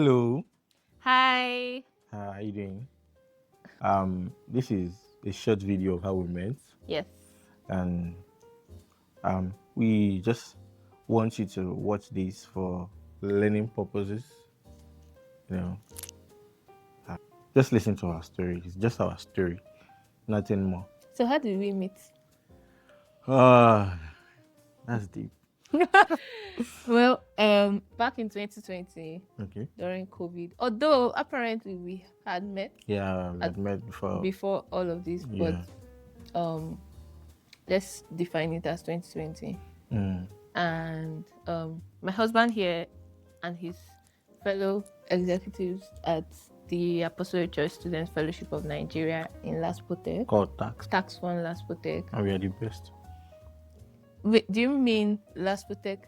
Hello, Hi. how are you doing? This is a short video of how we met, Yes. and we just want you to watch this for learning purposes. You know, just listen to our story. It's just our story, nothing more. So how did we meet? Ah, that's deep. Well, back in 2020 Okay. during COVID, although apparently we had met Yeah, we at, had met before. before all of this, but Yeah. um, let's define it as 2020. Mm. And my husband here and his fellow executives at the Apostolic Church Students Fellowship of Nigeria in Laspotec, Called tax, Tax One Laspotec. and we are the best. Wait, do you mean Laspotec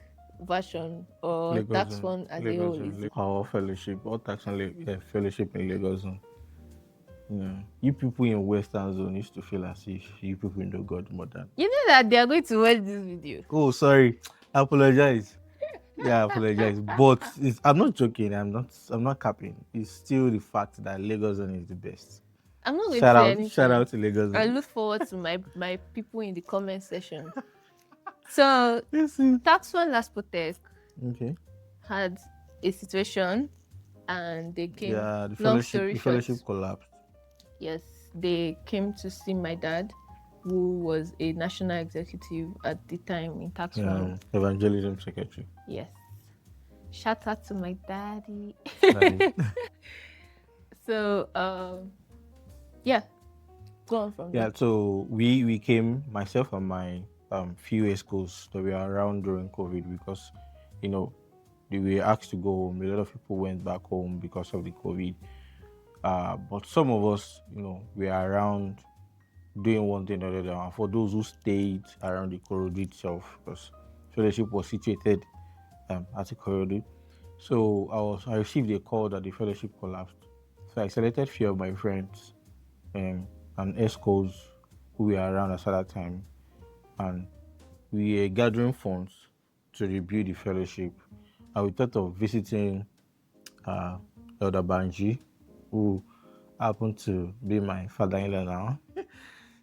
version or Lagos Tax Zone, One as a Lagos whole? Zone, Is it? our fellowship, all tax and fellowship in Lagos Zone. Yeah. You people in Western Zone used to feel as if you people know God more than. You know that they are going to watch this video. Oh, sorry. I apologize. Yeah, I apologize. But I'm not joking. I'm not capping. It's still the fact that Lagos Zone is the best. I'm not going to say Shout anything. out to Lagos I Zone. look forward to my people in the comment section. So Yes. Tax One Laspotec Okay. had a situation, and they came. Yeah, Long story the short, fellowship collapsed. yes, they came to see my dad, who was a national executive at the time in Tax One. Evangelism secretary. Yes. Shout out to my daddy. That is- So yeah, go on from yeah, there. so we came, myself and my few schools that were around during COVID because, you know, they were asked to go home. A lot of people went back home because of the COVID. But some of us, were around doing one thing or the other. And for those who stayed around the corridor itself, because fellowship was situated at the corridor. So I received a call that the fellowship collapsed. So I selected few of my friends and escorts who were around us at that time, and we were gathering funds to rebuild the fellowship. And we thought of visiting uh, Elder Banji, who happened to be my father-in-law now.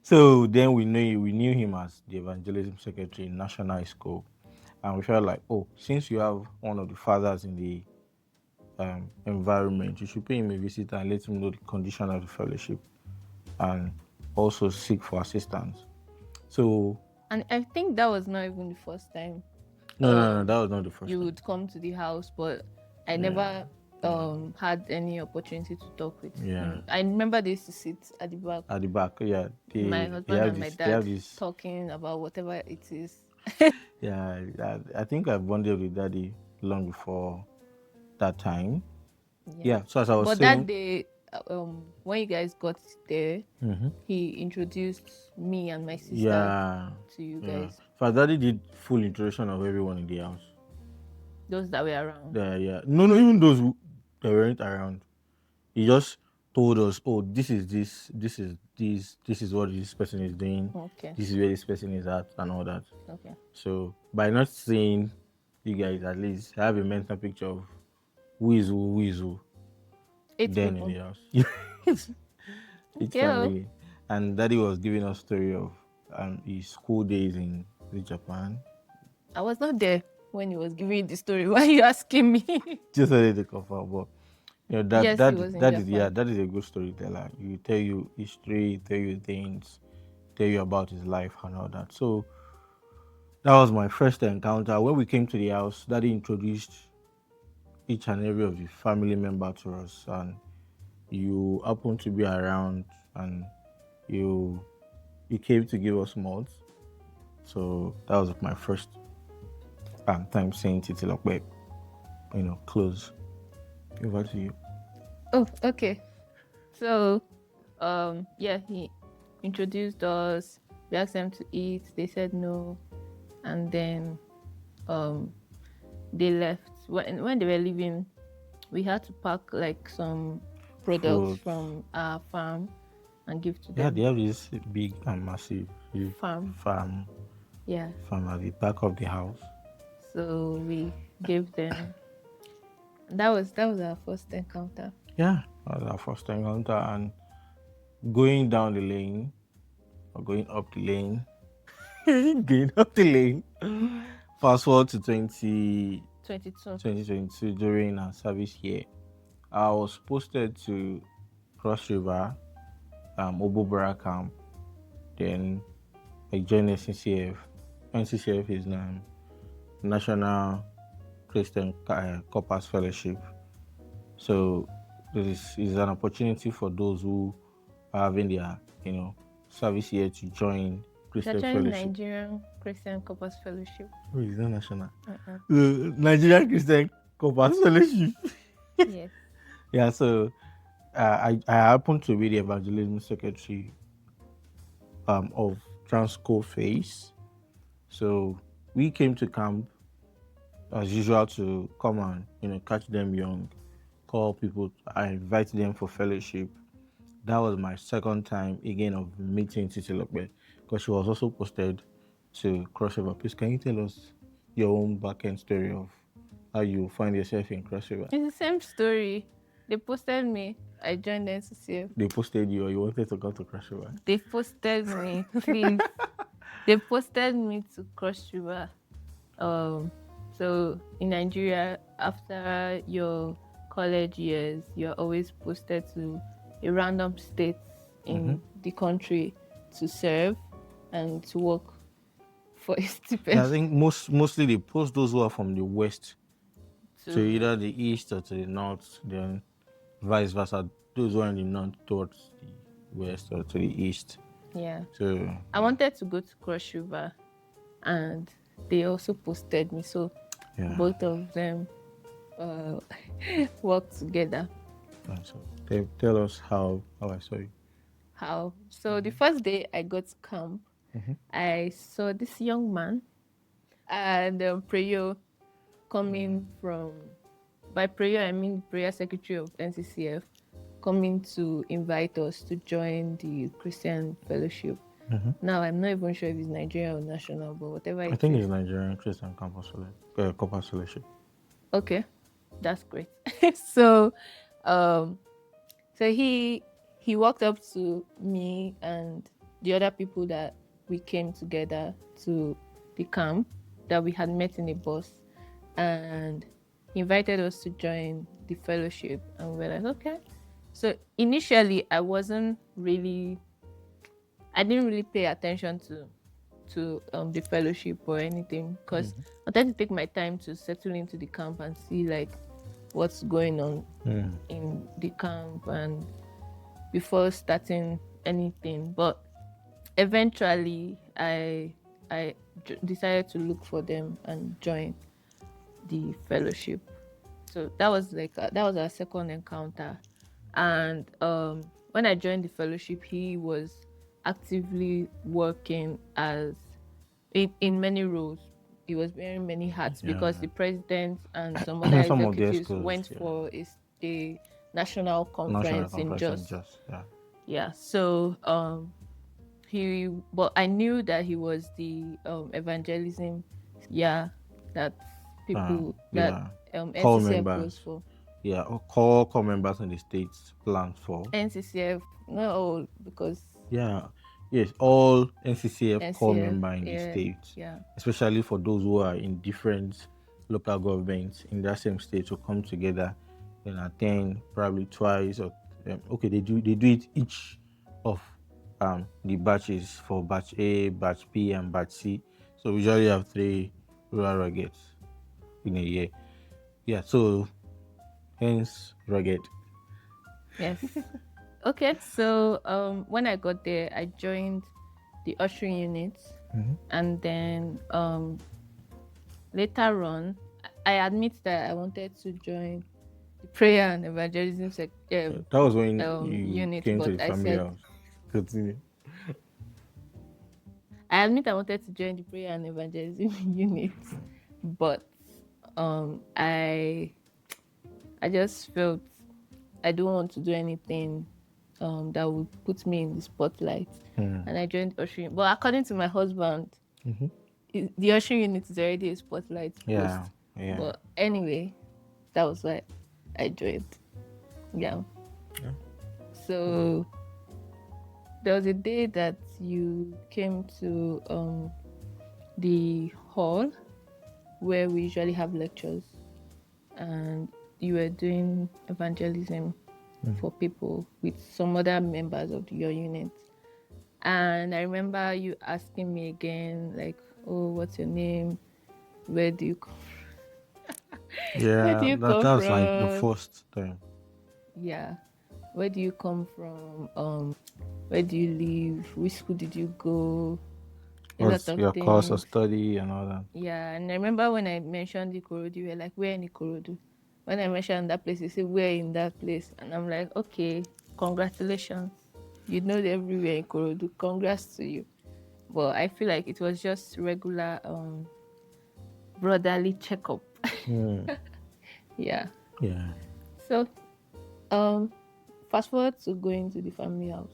So then we knew him as the evangelism secretary in National School, and we felt like, oh, since you have one of the fathers in the environment, you should pay him a visit and let him know the condition of the fellowship, and also seek for assistance. So And I think that was not even the first time no, that was not the first you time. would come to the house, but I Yeah. never had any opportunity to talk with Yeah. him. I remember they used to sit at the back, At the back, yeah, my they husband have and my this, they have dad this. talking about whatever it is. Yeah, I think I bonded with daddy long before that time. Yeah. So as I was But that saying, day, when you guys got there, mhm, he introduced me and my sister yeah, to you yeah. guys, So daddy did full introduction of everyone in the house. those that were around. Yeah. No, even those who they weren't around. He just told us, oh, this is what this person is doing. Okay. This is where this person is at, and all that. Okay. So by not seeing you guys, at least I have a mental picture of who is who, 8 then in people. the house. Each Okay. family. And daddy was giving us story of his school days in Japan. I was not there when he was giving you the story. Why are you asking me? Just wanted to confirm, but that Yes, he was in Japan. that is a good storyteller. He tell you history, tell you things, tell you about his life and all that. So that was my first encounter. When we came to the house, daddy introduced each and every of the family member to us, and you happened to be around, and you came to give us mods. So that was my first time seeing Titilope, close. Over to you. Oh, okay. So, yeah, he introduced us. We asked them to eat. They said no, and then, they left. When they were leaving, we had to pack like some products Fruits. from our farm and give to Yeah, them. they have this big and massive Farm. farm Yeah. at the back of the house. So we gave them, That was our first encounter. Yeah, that was our first encounter. And going down the lane or going up the lane, going up the lane. Fast forward to 22. 2022 during our service year. I was posted to Cross River, Obobora camp. Then I joined NCCF. NCCF is National Christian Corpus Fellowship. So this is an opportunity for those who are having their, service year to join You're Christian joining Fellowship. Nigerian Christian Corpus Fellowship. Oh, it's not national. Uh-uh. Nigerian Christian Corpus Fellowship. Yes. Yeah, so I happen to be the evangelism secretary of Transco Phase. So we came to camp as usual to come and catch them young, call people, I invite them for fellowship. That was my second time again of meeting Titilope because she was also posted to Crossover. Please, can you tell us your own back end story of how you find yourself in Crossover? It's the same story. They posted me. I joined NCCF. They posted you or you wanted to come to Crossover? They posted me, please. They posted me to Cross River. So in Nigeria, after your college years, you're always posted to a random state in the country to serve and to work for a Yeah, I stipend. think mostly they post those who are from the west to To either the east or to the north, then vice versa. Those who are in the north towards the west or to the east. yeah, So I wanted to go to Cross River, and they also posted me. So yeah. both of them uh, worked together. So tell us how I saw you. How? So the first day I got to camp, Mhm. I saw this young man and prayer coming from, by prayer I mean prayer secretary of NCCF, coming to invite us to join the Christian fellowship. Now I'm not even sure if it's Nigeria or national, but whatever I it think is. it's Nigerian Christian Corpus Fellowship. Okay, that's great. So um so he walked up to me and the other people that we came together to the camp that we had met in a bus, and he invited us to join the fellowship, and we're like, okay. So initially I didn't really pay attention to the fellowship or anything, because I tend to take my time to settle into the camp and see like what's going on in the camp and before starting anything. But eventually I decided to look for them and join the fellowship. So that was that was our second encounter. And when I joined the fellowship, he was actively working as in many roles. He was wearing many hats because Yeah. the president and some other Some of the executives schools, went yeah. for a national National conference in conference and Jos. just yeah. Yeah. So but I knew that he was the evangelism, yeah, that people that Yeah. Call NCCF goes members. for. Yeah, or call members in the states plans for. NCCF, not all, because Yeah. Yes, all NCCF core NCF, member in the yeah, state, yeah, especially for those who are in different local governments in that same state to come together and attend probably twice or okay they do it each of the batches for batch A, batch B, and batch C. So we usually have 3 rural ruggeds in a year. Yeah, so hence rugged. yes. Okay, so when I got there, I joined the ushering unit, and then later on, I admit that I wanted to join the prayer and evangelism That was when you unit, came to but the I family said house. Continue. I admit I wanted to join the prayer and evangelism unit, but um, I I just felt I don't want to do anything that would put me in the spotlight, and I joined ushering. But according to my husband, the ushering unit is already a spotlight Yeah, post. yeah. But anyway, that was why. I joined. Yeah. Yeah. So there was a day that you came to the hall where we usually have lectures, and you were doing evangelism for people with some other members of your unit. And I remember you asking me again, like, "Oh, what's your name? Where do you come? Where do Yeah, you that come that's like the from? first time. Yeah, where do you come from? Where do you live? Which school did you go? A lot What's of your course of things." study and all that? Yeah, and I remember when I mentioned Ikorodu, you were like, "Where in Ikorodu?" When I mentioned that place, you said, "Where in that place?" And I'm like, "Okay, congratulations. You know everywhere in Ikorodu. Congrats to you." But I feel like it was just regular brotherly checkup. Hmm. Yeah. Yeah. So um fast forward to going to the family house.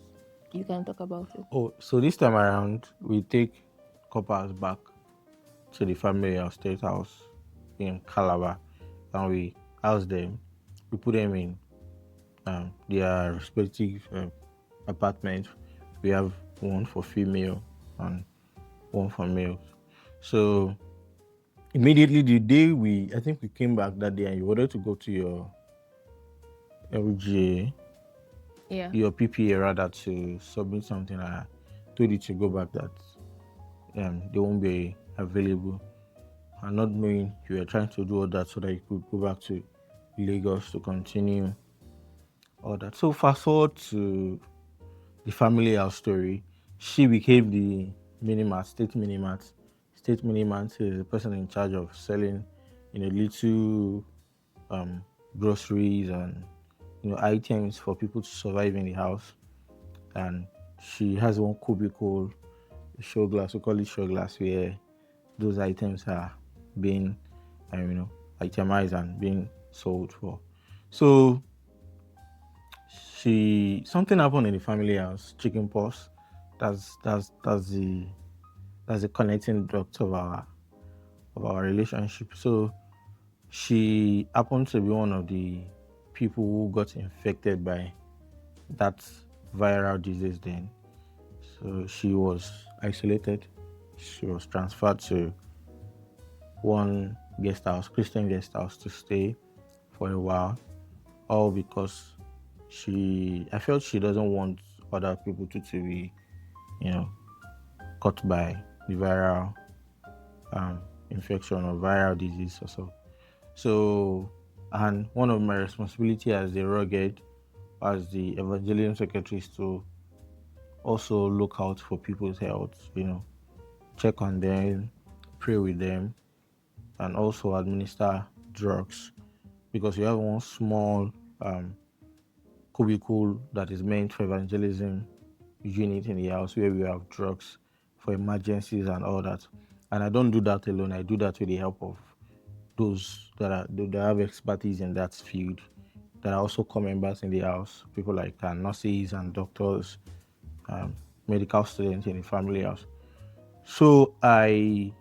You can talk about it. Oh, so this time around, we take couples back to the family house, state house in Calabar, and we house them. We put them in their respective apartments. We have one for female and one for males. So immediately the day I think we came back that day, and you wanted to go to your LGA, Yeah. your PPA rather, to submit something. I told you to go back that they won't be available, and not knowing you were trying to do all that so that you could go back to Lagos to continue all that. So fast forward to the family house story. She became the minimart, state minimart. State minimart is the person in charge of selling, little um, groceries and items for people to survive in the house. And she has one cubicle, show glass. We call it show glass, where those items are being, itemized and being sold for. So something happened in the family house, chicken pox. That's the connecting dot of our relationship. So she happened to be one of the people who got infected by that viral disease then. So she was isolated. She was transferred to one guest house, Christian guest house, to stay for a while, all because I felt she doesn't want other people to be, you know, caught by the viral infection or viral disease or so. So, and one of my responsibility as the rugged, as the evangelism secretary, is to also look out for people's health, check on them, pray with them, and also administer drugs, because we have one small cubicle that is meant for evangelism unit in the house where we have drugs for emergencies and all that. And I don't do that alone. I do that with the help of those that have expertise in that field, that are also core members in the house, people like nurses and doctors, um, medical students in the family house. So I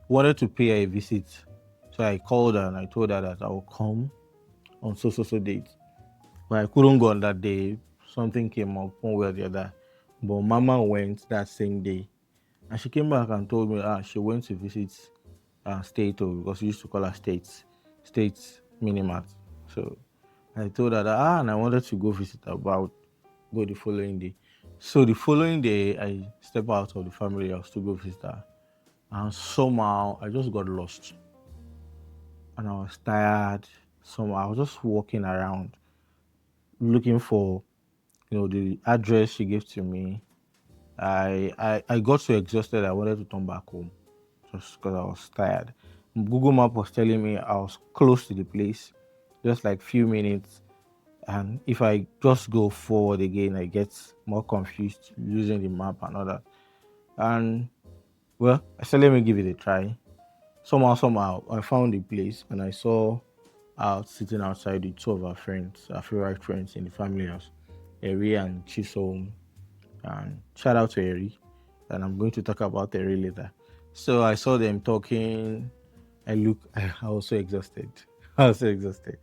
wanted to pay her a visit. So I called her and I told her that I will come on so date. But I couldn't go on that day. Something came up one way or the other. But Mama went that same day. And she came back and told me she went to visit State, because we used to call her State Minimart. So I told her that and I wanted to go visit her, but I would go the following day. So the following day I stepped out of the family house to go visit her. And somehow I just got lost. And I was tired. Somehow I was just walking around looking for the address she gave to me. I got so exhausted I wanted to turn back home just because I was tired. Google Map was telling me I was close to the place, just like few minutes. And if I just go forward again, I get more confused using the map and all that. And well, I said let me give it a try. Somehow, I found the place and I saw out sitting outside with two of our friends, our favorite friends in the family house, Eri and Chisom. And shout out to Eri. And I'm going to talk about Eri later. So I saw them talking. I was so exhausted. I was so exhausted.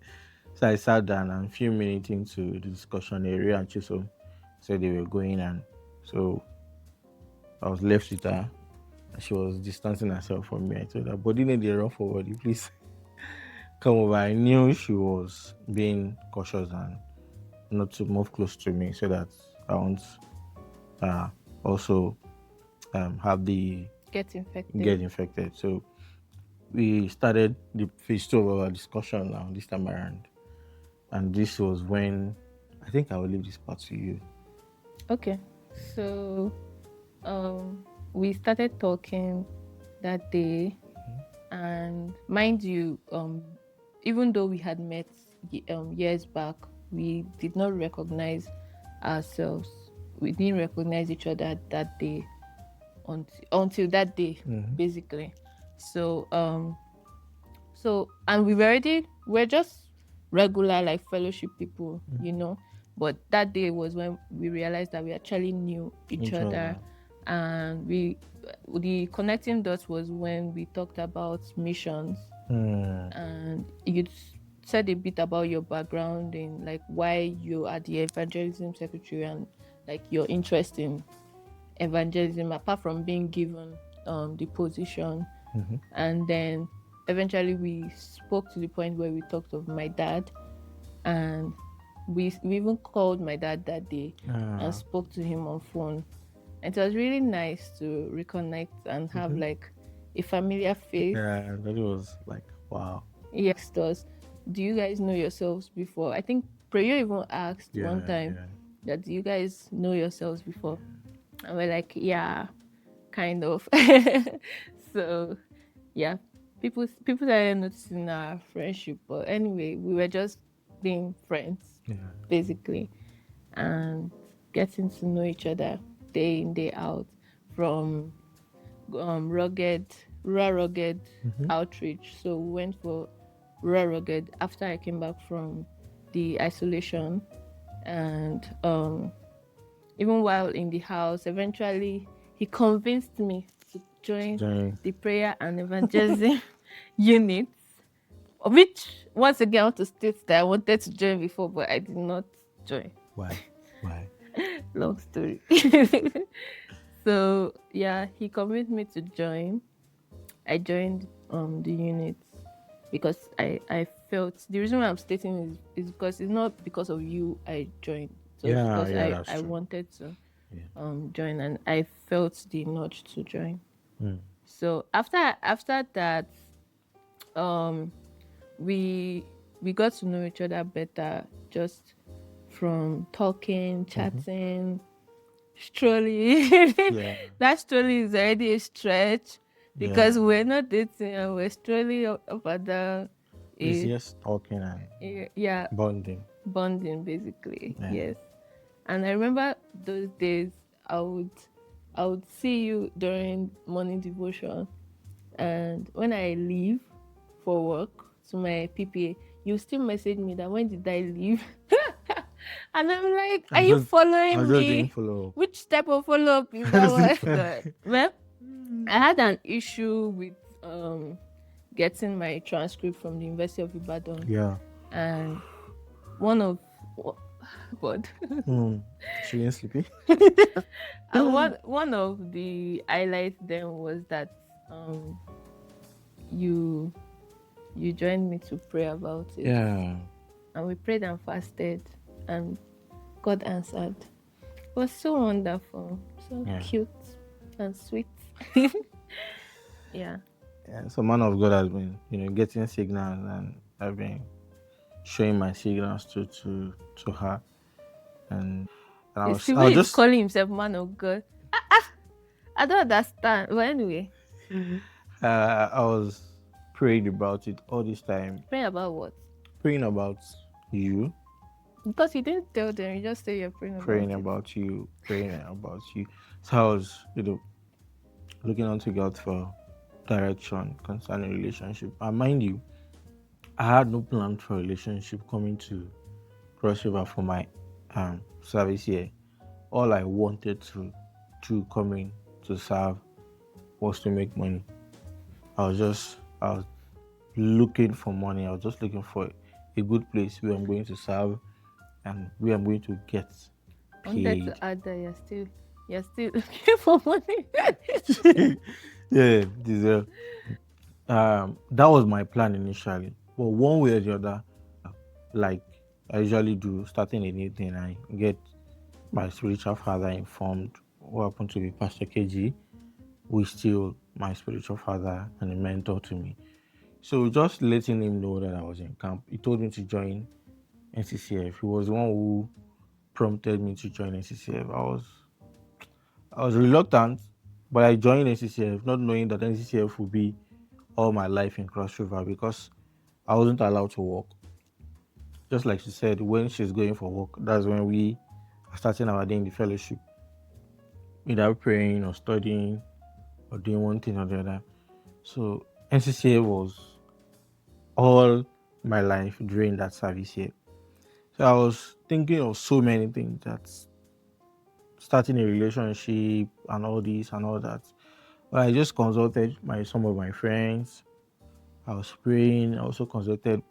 So I sat down, and a few minutes into the discussion, Area and Chisom said they were going, and so I was left with her. She was distancing herself from me. I told her, "But didn't they run forward? You please come over." I knew she was being cautious and not to move close to me, so that I won't uh, also have the Get infected. get infected. So we started the phase two of our discussion now this time around, and this was when I think I will leave this part to you. Okay. So we started talking that day, and mind you, even though we had met years back, we did not recognize ourselves. We didn't recognize each other that day until that day, basically. So and we're just regular like fellowship people, but that day was when we realized that we actually knew each Each other. other. And the connecting dots was when we talked about missions. And you said a bit about your background and like why you are the evangelism secretary, and like your interest in evangelism apart from being given the position. And then eventually we spoke to the point where we talked of my dad, and we even called my dad that day and spoke to him on phone. And it was really nice to reconnect and have like a familiar face. Yeah, that was like wow. He asked us, do you guys know yourselves before? I think Prayo even asked one Yeah, time yeah. that, do you guys know yourselves before? And we're like, yeah, kind of. So yeah, people started noticing our friendship. But anyway, we were just being friends, Yeah. basically, and getting to know each other day in, day out, from rural rugged outreach. So we went for rural rugged after I came back from the isolation. And even while in the house, eventually he convinced me to join Join. the prayer and evangelism units, which once again I want to state that I wanted to join before, but I did not join. Why? Why? Long story. So yeah, he convinced me to join. I joined the units because I felt the reason why I'm stating is because it's not because of you I joined. So it's Yeah, because yeah, I that's I true. wanted to Yeah. join, and I felt the nudge to join. Mm. So after that, um we we got to know each other better, just from talking, chatting, strolling. Yeah. That strolling is already a stretch Yeah. because we're not dating and we're strolling up and down. It's Eh, just talking and yeah, bonding. bonding basically. Yeah. Yes. And I remember those days I would see you during morning devotion, and when I leave for work to my PPA, you still message me that when did I leave? And I'm like, are I you just I following just didn't me? follow up. Which type of follow up is I that just didn't one? follow. Well, I had an issue with getting my transcript from the University of Ibadan, Yeah. and one of God, She ain't sleepy. one of the highlights then was that um you you joined me to pray about it, Yeah. and we prayed and fasted, and God answered. It was so wonderful, so Yeah. cute and sweet. Yeah. Yeah. So man of God has been, getting signals, and I've been showing my signals to her, and I You was see, I when was he's just calling himself man of God, I don't understand. But anyway, I was praying about it all this time, pray about what? praying about you, Because you didn't tell them, you just say you're praying praying about it. about you, praying about you. So I was, looking unto God for direction concerning relationship. And mind you, I had no plan for relationship coming to Cross River for my service here. All I wanted to come in to serve was to make money. I was looking for money. I was just looking for a good place where I'm going to serve and where I'm going to get I wanted paid. to add that you're still looking for money. Yeah, that was my plan initially. But one way or the other, like I usually do, starting a new thing, I get my spiritual father informed, who happened to be Pastor KG, who is still my spiritual father and a mentor to me. So just letting him know that I was in camp, he told me to join NCCF. He was the one who prompted me to join NCCF. I was reluctant, but I joined NCCF, not knowing that NCCF would be all my life in Cross River because I wasn't allowed to work. Just like she said, when she's going for work, that's when we are starting our day in the fellowship without praying or studying or doing one thing or the other. So NCCF was all my life during that service year. So I was thinking of so many things, that starting a relationship and all this and all that. But I just consulted some of my friends. I was praying. I also consulted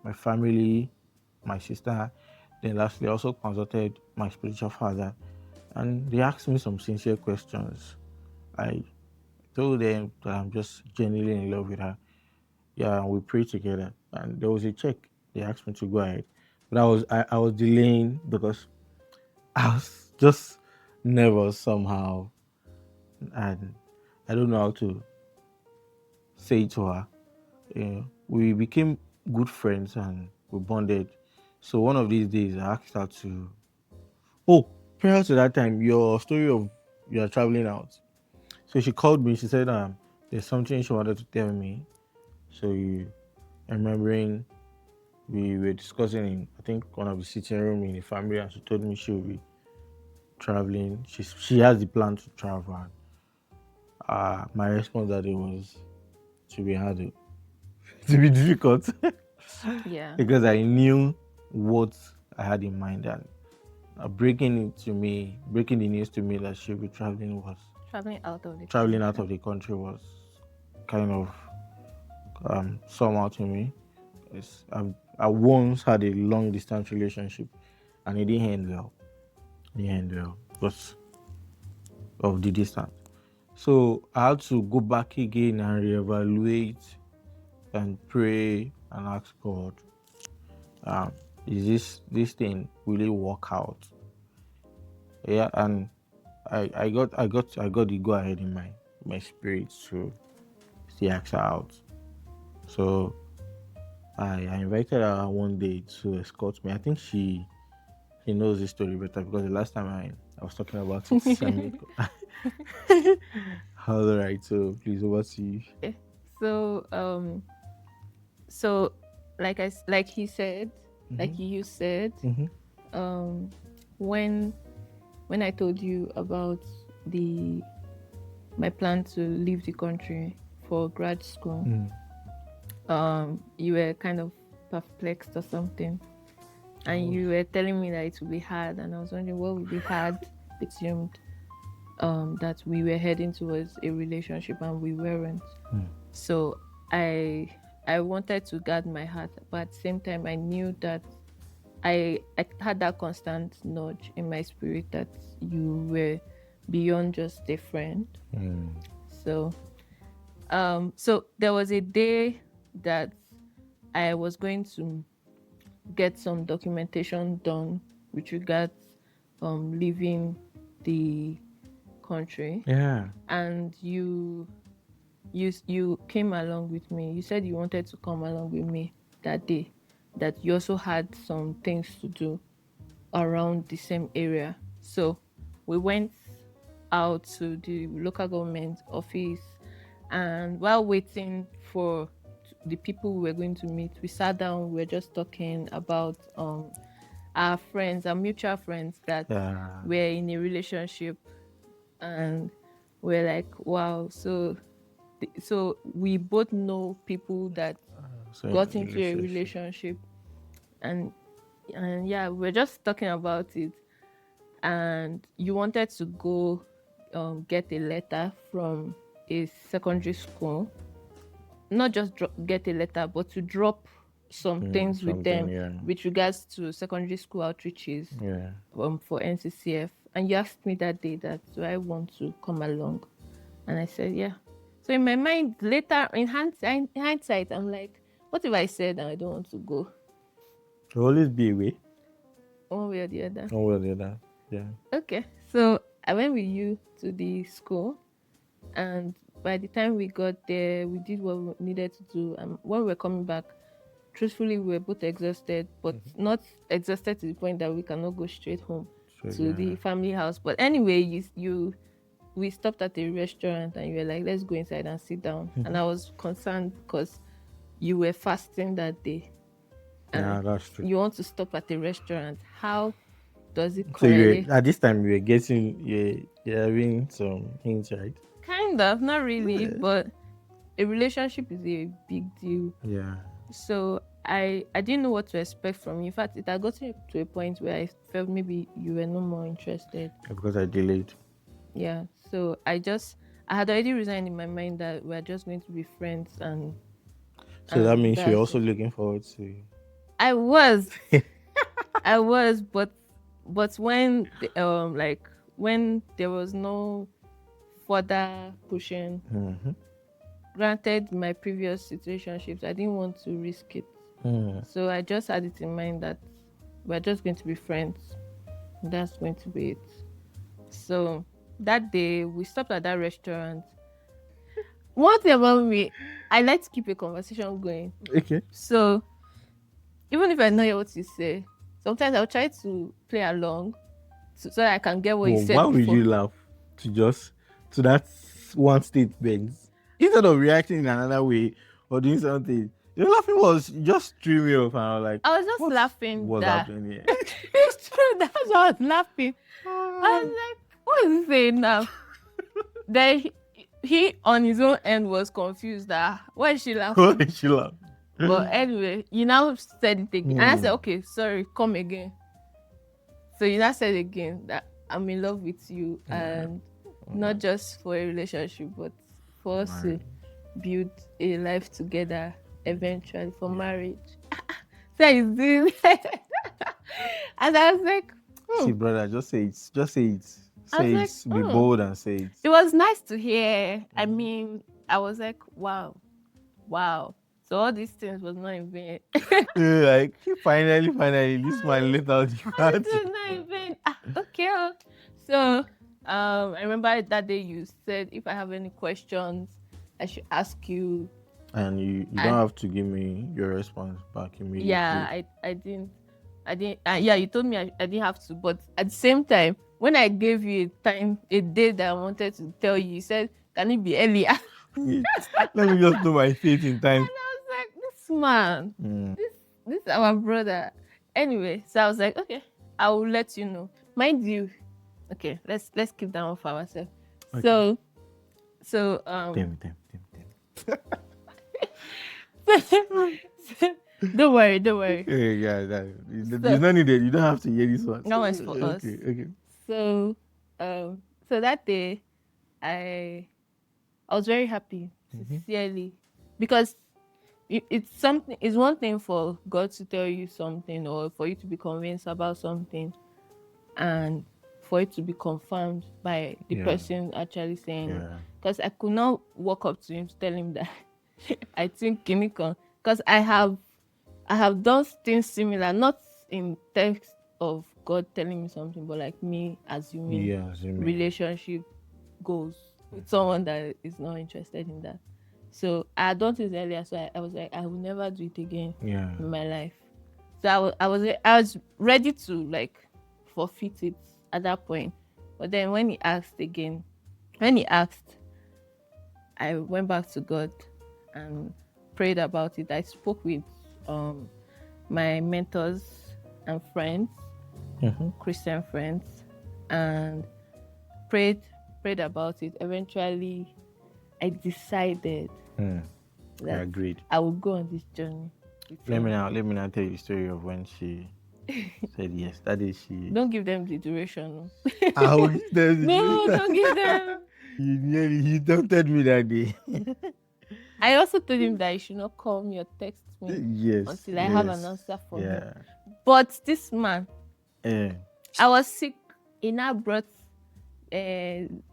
my family, my sister. Then lastly, I also consulted my spiritual father, and they asked me some sincere questions. I told them that I'm just genuinely in love with her. Yeah, and we prayed together. And there was a check. They asked me to go ahead, but I was delaying because I was just nervous somehow, and I don't know how to say it to her. We became good friends and we bonded. So one of these days, I asked her to. Oh, prior to that time, your story of you are traveling out. So she called me. She said, there's something she wanted to tell me. So remembering we were discussing in, I think, one of the sitting room in the family, and she told me she will be traveling. She has the plan to travel. And, my response that it was to be hard, to be difficult, Yeah, because I knew what I had in mind, and breaking the news to me that she'll be traveling out of the traveling out country. of the country was kind of somehow to me. I once had a long distance relationship, and it didn't end well. It didn't end well because of the distance. So I had to go back again and reevaluate and pray and ask God, um, is this thing really work out? Yeah, and I got the go ahead in my spirit to see ask her out. So I invited her one day to escort me. I think she knows this story better because the last time I was talking about it, I made. All right, so please over to you. Okay. So so like he said, Mm-hmm. like you said, Mm-hmm. um, when I told you about the my plan to leave the country for grad school, Mm. you were kind of perplexed or something, I and was. you were telling me that it would be hard, and I was wondering what would be hard. Assumed that we were heading towards a relationship and we weren't. Mm. So I wanted to guard my heart, but at the same time I knew that I had that constant nudge in my spirit that you were beyond just a friend. Mm. So so there was a day that I was going to get some documentation done with regards leaving the country, Yeah. and you came along with me. You said you wanted to come along with me that day, that you also had some things to do around the same area. So we went out to the local government office, and while waiting for the people we were going to meet, we sat down. We were just talking about our friends, our mutual friends that Yeah. were in a relationship, and we're like, wow. So we both know people that So got into a relationship. relationship, and yeah, we're just talking about it. And you wanted to go get a letter from a secondary school, not just get a letter, but to drop. some things with Something, them yeah. with regards to secondary school outreaches Yeah. for NCCF. And you asked me that day that do I want to come along, and I said yeah. So in my mind, later in hindsight, I'm like, what if I said I don't want to go There'll always be a way. one way or the other? One way or the other. Yeah. Okay, so I went with you to the school, and by the time we got there, we did what we needed to do. And when we were coming back, truthfully, we were both exhausted, but not exhausted to the point that we cannot go straight home So to the family house. But anyway, we stopped at a restaurant, and you were like, "Let's go inside and sit down." And I was concerned because you were fasting that day, yeah, and that's true. you want to stop at a restaurant. How does it So you correlate? were, at this time you were getting you're having some hints, right? Kind of, not really, but a relationship is a big deal. Yeah. So I didn't know what to expect from you. In fact, it had gotten to a point where I felt maybe you were no more interested. Because I delayed. Yeah. So I had already resigned in my mind that we're just going to be friends, So that means you're that's also it. looking forward to. I was. I was, but when when there was no further pushing, Mm-hmm. granted my previous situationships, I didn't want to risk it. So I just had it in mind that we're just going to be friends. That's going to be it. So that day we stopped at that restaurant. One thing about me, I like to keep a conversation going. Okay. So even if I know what you say, sometimes I'll try to play along so that I can get what you Well, said why would before. you laugh to that one statement instead of reacting in another way or doing something? Your laughing was just threw me off, and I was like, I was just "What laughing was that happening here?" it's true. That's why I was laughing. I was like, what is he saying now? Then he on his own end was confused that why is she laughing? Why did she laugh? But anyway, you now said it again. And I said, okay, sorry, come again. So you now said again that I'm in love with you, and not just for a relationship, but for us to build a life together eventually for marriage. So he's doing and I was like, See, brother, just say it. Just say it. I was Say like, it. Be bold and say it. it was nice to hear. I mean, I was like, wow. So all these things was not in vain. Like finally, this man let out the All party. this was not in vain. Okay. So I remember that day you said if I have any questions, I should ask you. And you don't have to give me your response back immediately. Yeah, I didn't. Yeah, you told me I didn't have to, but at the same time, when I gave you a day that I wanted to tell you, you said, "Can it be earlier?" Let me just know my fate in time. And I was like, "This man, this is our brother." Anyway, so I was like, "Okay, I will let you know." Mind you, okay, let's keep that one for ourselves. Okay. So Damn. don't worry. Yeah, there's no need. You don't have to hear this one. That one's for us. Okay. So that day, I was very happy, sincerely, because it's one thing for God to tell you something or for you to be convinced about something, and for it to be confirmed by the person actually saying it. Because I could not walk up to him to tell him that I think Kinikon, because I have done things similar, not in text of God telling me something, but like me assuming relationship goals with someone that is not interested in that. So I had done things earlier, so I was like, I will never do it again in my life. So I was ready to like forfeit it at that point. But then when he asked, I went back to God and prayed about it. I spoke with my mentors and friends, Christian friends, and prayed about it. Eventually, I decided I that agreed. I would go on this journey. Let me now tell you the story of when she said yes. That is she. Don't give them the duration. I will give them the No, don't give them. You tempted me that day. I also told him that he should not call me or text me Yes, until I have an yes, answer for him. yeah. But this man, Eh, I was sick. He now brought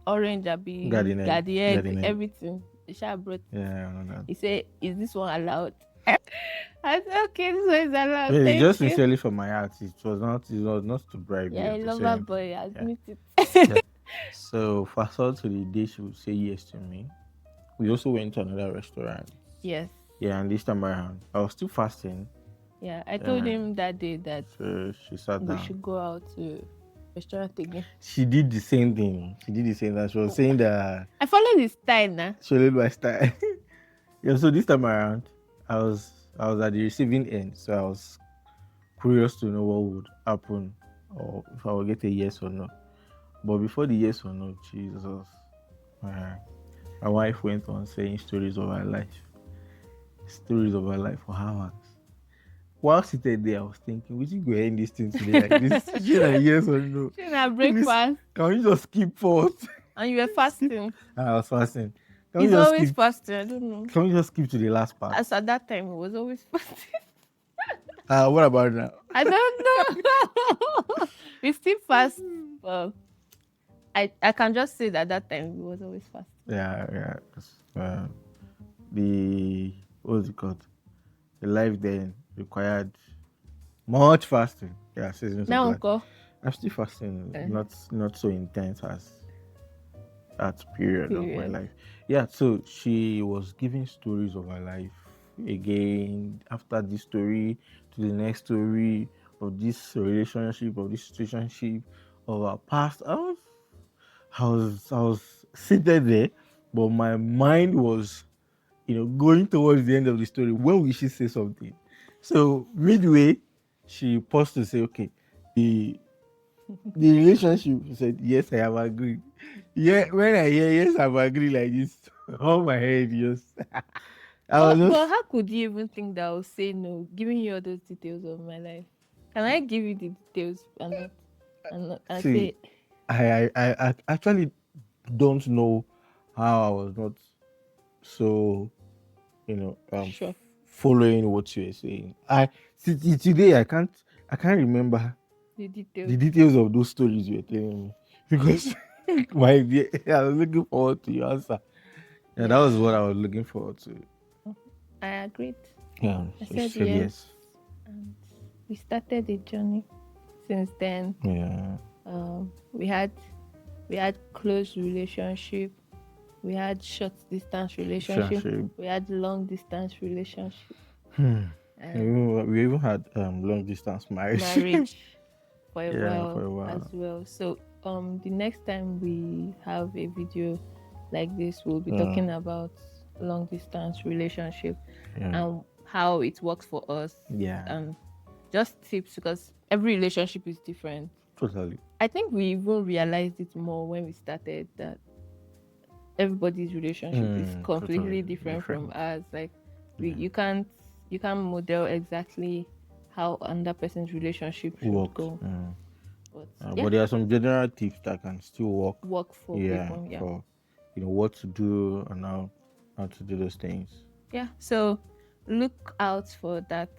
orange, garden egg, garden egg, garden egg. everything. He sha brought. Yeah, I know that. He said, "Is this one allowed?" I said, "Okay, this one is allowed. Well, it's just Thank you." sincerely from my heart. It was not to bribe Yeah, you or a to say lover anything. boy, Yeah. admit it. So fast forward to the day she would say yes to me. We also went to another restaurant. Yes. Yeah, and this time around, I was still fasting. Yeah, I told him that day that So she sat we down. should go out to restaurant again. She did the same thing. She did the same thing. She was saying that I followed his style now. she followed my style. Yeah, so this time around, I was at the receiving end, so I was curious to know what would happen or if I would get a yes or no. But before the yes or no, Jesus, my, my wife went on saying stories of her life for hours. While seated there, I was thinking, we should go end this thing today like this. Should I yes or no? She na Please, breakfast can we just skip forth? and you were fasting. And I was fasting. Can we He's just always skip? fasting. I don't know. Can we just skip to the last part? As at that time, he was always fasting. What about now? I don't know. We still fast. Well, I can just say that that time he was always fasting. Yeah, yeah. 'Cause, the what was it called? The life then required much fasting. Yeah, seasons of Now, life. uncle. I'm still fasting, not so intense as that period of my life. Yeah, so she was giving stories of her life again after this story to the next story of this relationship, of this situationship, of our past. I was seated there, but my mind was, going towards the end of the story. When will she say something? So midway, she paused to say, "Okay, the the relationship." She said, "Yes, I have agreed." Yeah, when I hear yes, I've agreed like this, all my head just. I was But just. how could you even think that I would say no, giving you all those details of my life? Can I give you the details and See, say I actually don't know how I was not so, sure following what you were saying. Today I can't remember the the details? details of those stories you were telling me because my dear, I was looking forward to your answer. Yeah, that was Yeah, what I was looking forward to. I agreed. Yeah, I so she said said yes, yes. and we started the journey. Since then, Yeah, we had close relationship, we had short distance relationship, relationship. we had long distance relationship, Hmm. and We even had long distance marriage. marriage for a Yeah, for while a as while. well. So the next time we have a video like this, we'll be Yeah, talking about long distance relationship yeah, and how it works for us, yeah. and just tips, because every relationship is different. Totally. I think we even realized it more when we started that everybody's relationship is Totally completely different from different. ours. Like Yeah. you can't model exactly how another person's relationship should Works. go. But yeah, But there are some general tips that can still work. work for Yeah, people. Yeah. for what to do and how to do those things. Yeah. So look out for that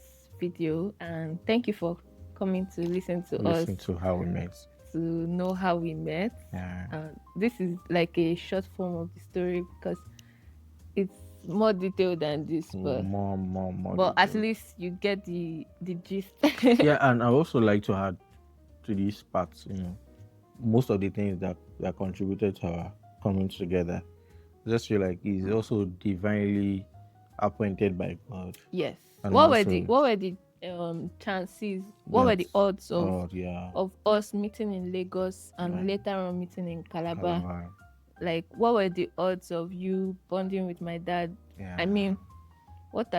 video, and thank you for coming to listen to us, Listen to how we met. to know how we met. Yeah. This is like a short form of the story because it's more detailed than this, but at Details. least you get the gist. Yeah, and I also like to add to these parts, most of the things that contributed to our coming together. I just feel like it's also divinely appointed by God. Yes. And What were the chances? What were the that's odds of God, yeah. us meeting in Lagos and Yeah. later on meeting in Calabar? Calabar. Like, what were the odds of you bonding with my dad? Yeah. I mean, what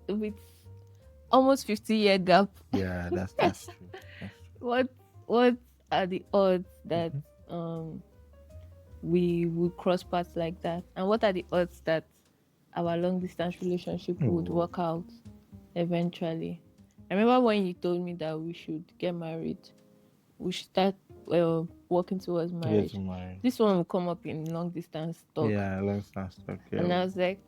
with almost 50-year gap? Yeah, that's true. That's true. What are the odds that Mhm. we would cross paths like that? And what are the odds that our long distance relationship would Oh, work out eventually? I remember when you told me that we should get married, we should start working towards yes, marriage. my This one will come up in long distance talk. yeah, long distance talk. Yeah, And I was like,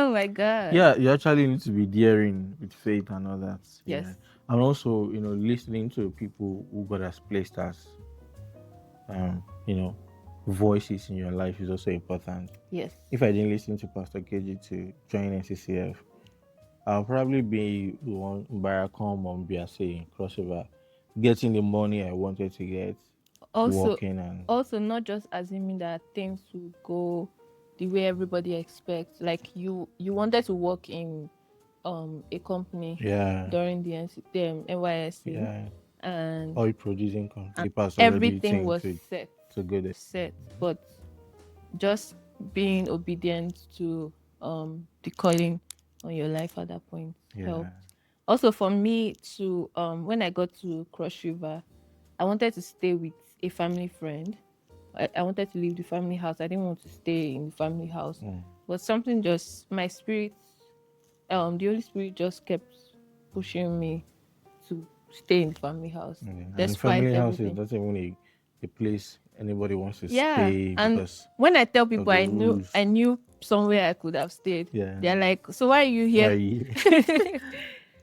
Oh my God. Yeah, you actually need to be daring with faith and all that. Yeah. Yes. And also, listening to people who God has placed as um, you know, voices in your life is also important. Yes. If I didn't listen to Pastor KG to join NCCF, I'll probably be the one Baracom on BSA crossover, getting the money I wanted to get, Also, working and not just assuming that things will go the way everybody expects. Like you wanted to work in a company yeah, during the NYSC, yeah, and oil producing company. and Papers everything everything was to set, go there. but just being obedient to the calling on your life at that point Yeah, helped. Also for me to when I got to Cross River, I wanted to stay with a family friend. I wanted to leave the family house. I didn't want to stay in the family house. But something just my spirit, the Holy Spirit just kept pushing me to stay in the family house yeah. And despite family house is everything. not even a place anybody wants to Yeah. stay And because when I tell of people the rules. I knew somewhere I could have stayed, Yeah, they're like, so why are you why? here?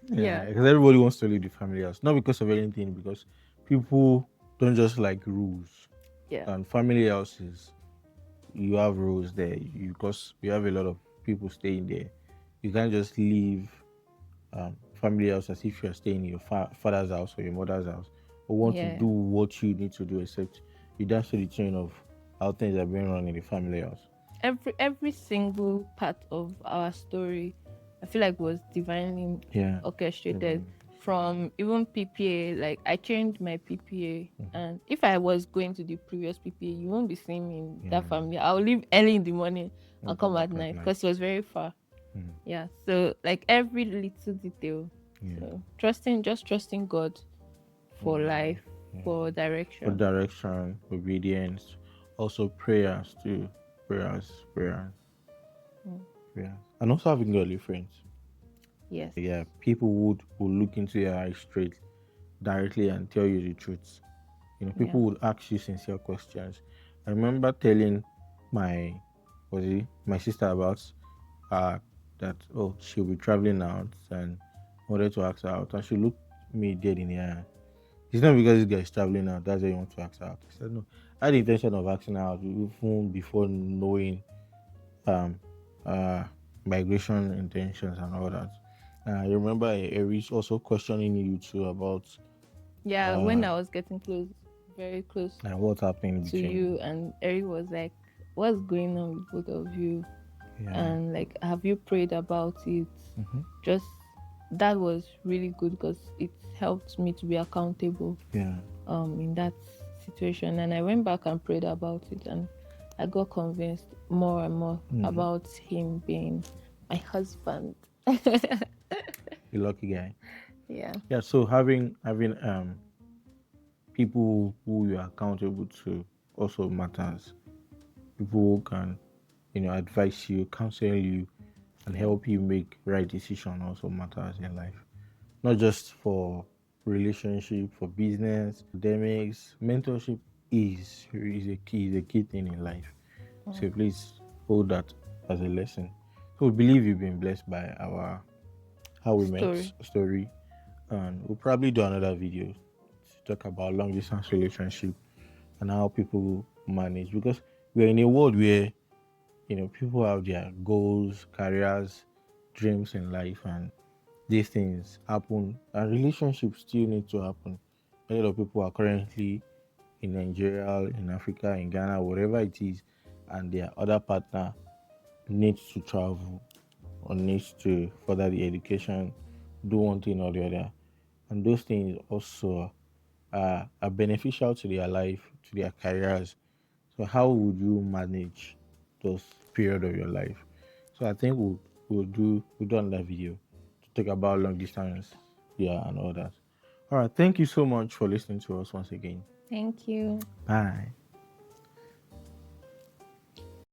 Yeah, Yeah. because everybody wants to leave the family house, not because of anything, because people don't just like rules. Yeah. And family houses, you have rules there. Because you have a lot of people staying there, you can't just leave family house as if you're staying in your father's house or your mother's house, or want to Yeah. do what you need to do, except you dance to the tune of how things are being run in the family house. Every single part of our story, I feel like was divinely Yeah. orchestrated. Mhm. From even PPA, like I changed my PPA, and if I was going to the previous PPA, you won't be seeing me in Yeah. that family. I'll leave early in the morning And and come come back at at night night. because it was very far. Mhm. Yeah, so like every little detail. Yeah. So trusting God for Yeah. life, Yeah. for For direction. direction, obedience, also prayers too. Prayers, Mm. prayers. And also having godly friends. Yes. Yeah, people would look into your eyes straight, directly, and tell you the truth. Yeah. People would ask you sincere questions. I remember telling my my sister about uh that she'll be traveling out and wanted to ask her out, and she looked me dead in the eye. It's not because this guy is traveling out, that's why you want to ask her out. I said no. I had the intention of asking her out even before knowing um uh migration intentions and all that. I remember Aries also questioning you too about Yeah, when uh I was getting close, very close what's happening to between. you, and Eric was like, what's going on with both of you? Yeah. And like, have you prayed about it? Mm-hmm. Just that was really good because it helped me to be accountable Yeah. in that situation. And I went back and prayed about it, and I got convinced more and more Mm-hmm. about him being my husband. A lucky guy. Yeah. Yeah. So having people who you are accountable to also matters. People who can advise you, counsel you, and Yeah. help you make right decision also matters in life. Not just for relationship, for business, academics. Mentorship is a key thing in life. So Mm. please hold that as a lesson. So we believe you've been blessed by our how we met Story. story, and we'll probably do another video to talk about long distance relationship and how people manage, because we're in a world where people have their goals, careers, dreams in life, and these things happen, and relationships still need to happen. A lot of people are currently in Nigeria, in Africa, in Ghana, wherever it is, and their other partner needs to travel or needs to further the education, do one thing or the other. And those things also are beneficial to their life, to their careers. So how would you manage those period of your life? So I think we'll do another video to talk about long distance, yeah, and all that. All right, thank you so much for listening to us once again. Thank you. Bye.